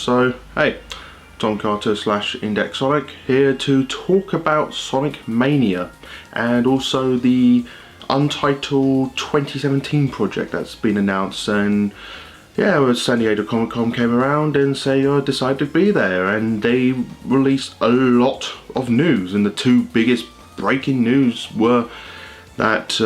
So, hey, Tom Carter / Indexsonic here to talk about Sonic Mania and also the untitled 2017 project that's been announced. And yeah, when San Diego Comic-Con came around and Sega decided to be there, and they released a lot of news, and the two biggest breaking news were that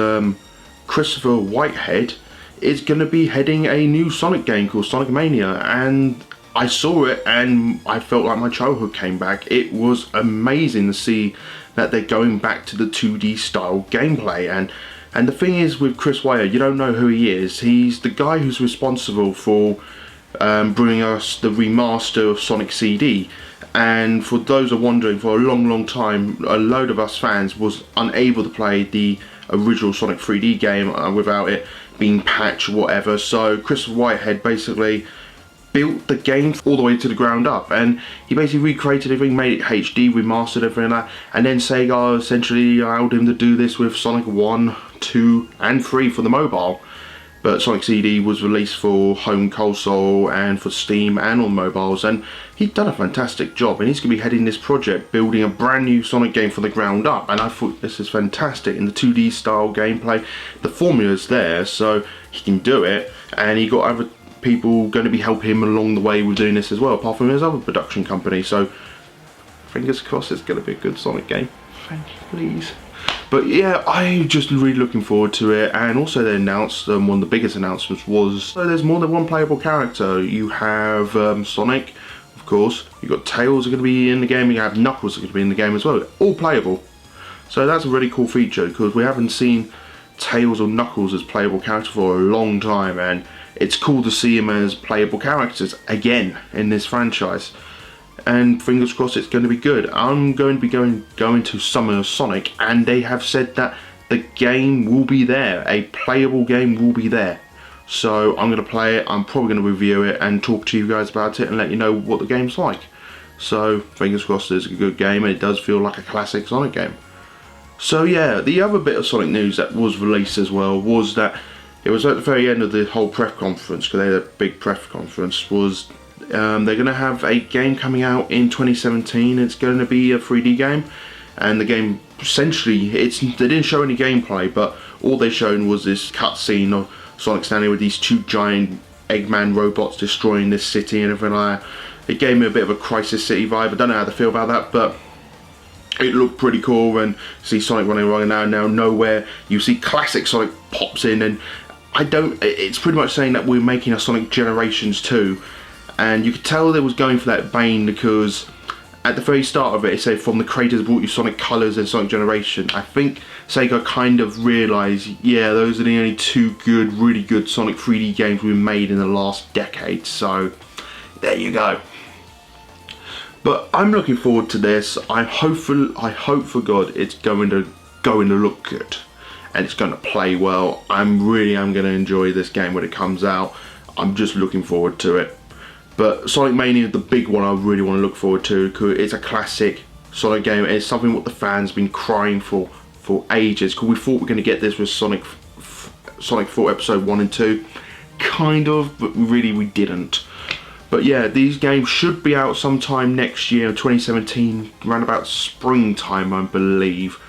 Christopher Whitehead is going to be heading a new Sonic game called Sonic Mania, and I saw it and I felt like my childhood came back. It was amazing to see that they're going back to the 2D style gameplay, and the thing is with Chris Whitehead, you don't know who he is. He's the guy who's responsible for bringing us the remaster of Sonic CD, and for those who are wondering, for a long time a load of us fans was unable to play the original Sonic 3D game without it being patched or whatever. So Chris Whitehead basically built the game all the way to the ground up, and he basically recreated everything, made it HD, remastered everything like that, and then Sega essentially allowed him to do this with Sonic 1, 2 and 3 for the mobile. But Sonic CD was released for home console and for Steam and on mobiles, and he'd done a fantastic job, and he's going to be heading this project building a brand new Sonic game from the ground up. And I thought this is fantastic in the 2D style gameplay. The formula's there, so he can do it, and he got other people going to be helping him along the way with doing this as well, apart from his other production company. So fingers crossed it's going to be a good Sonic game. Thank you, please. But yeah, I'm just really looking forward to it. And also they announced, one of the biggest announcements was, so there's more than one playable character. You have Sonic, of course, you've got Tails are going to be in the game, you have Knuckles are going to be in the game as well, all playable. So that's a really cool feature, because we haven't seen Tails or Knuckles as playable characters for a long time, and it's cool to see him as playable characters again in this franchise. And fingers crossed it's going to be good. I'm going to be going to Summer of Sonic, and they have said that the game will be there, a playable game will be there. So I'm going to play it, I'm probably going to review it and talk to you guys about it and let you know what the game's like. So fingers crossed it's a good game, and it does feel like a classic Sonic game. So yeah, the other bit of Sonic news that was released as well was that it was at the very end of the whole press conference, because they had a big press conference, was they're going to have a game coming out in 2017. It's going to be a 3D game, and the game essentially, they didn't show any gameplay, but all they shown was this cutscene of Sonic standing with these two giant Eggman robots destroying this city and everything like that. It gave me a bit of a Crisis City vibe. I don't know how to feel about that, but it looked pretty cool. And see Sonic running around now nowhere. You see classic Sonic pops in, and it's pretty much saying that we're making a Sonic Generations 2. And you could tell they was going for that vein, because at the very start of it said, from the creators brought you Sonic Colors and Sonic Generation. I think Sega kind of realised, yeah, those are the only two really good Sonic 3D games we've made in the last decade. So there you go. But I'm looking forward to this. I hope for God it's going to look good, and it's going to play well. I am going to enjoy this game when it comes out. I'm just looking forward to it. But Sonic Mania is the big one I really want to look forward to, because it's a classic Sonic game. It's something what the fans been crying for ages, because we thought we were going to get this with Sonic 4 Episode 1 and 2. Kind of, but really we didn't. But yeah, these games should be out sometime next year, 2017, around about springtime, I believe.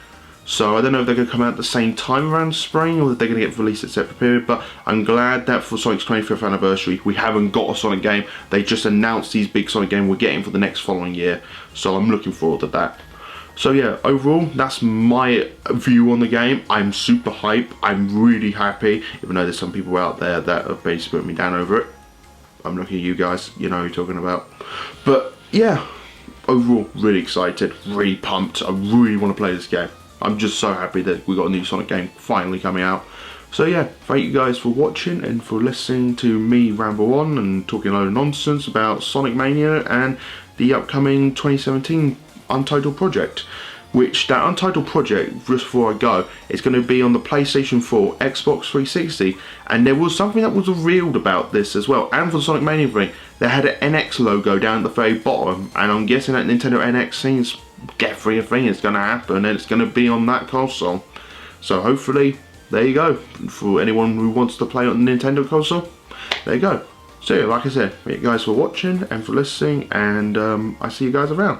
So I don't know if they're going to come out at the same time around spring, or if they're going to get released at a separate period. But I'm glad that for Sonic's 25th anniversary, we haven't got a Sonic game. They just announced these big Sonic games we're getting for the next following year. So I'm looking forward to that. So yeah, overall, that's my view on the game. I'm super hype. I'm really happy, even though there's some people out there that have basically put me down over it. I'm looking at you guys, you know who you're talking about. But yeah, overall, really excited, really pumped. I really want to play this game. I'm just so happy that we got a new Sonic game finally coming out. So yeah, thank you guys for watching and for listening to me ramble on and talking a load of nonsense about Sonic Mania and the upcoming 2017 Untitled project. Which, that Untitled project, just before I go, is going to be on the PlayStation 4, Xbox 360, and there was something that was revealed about this as well, and for the Sonic Mania thing, they had an NX logo down at the very bottom, and I'm guessing that Nintendo NX seems definitely a thing is going to happen, and it's going to be on that console. So hopefully, there you go, for anyone who wants to play on the Nintendo console, there you go. So yeah, like I said, thank you guys for watching and for listening, and I see you guys around.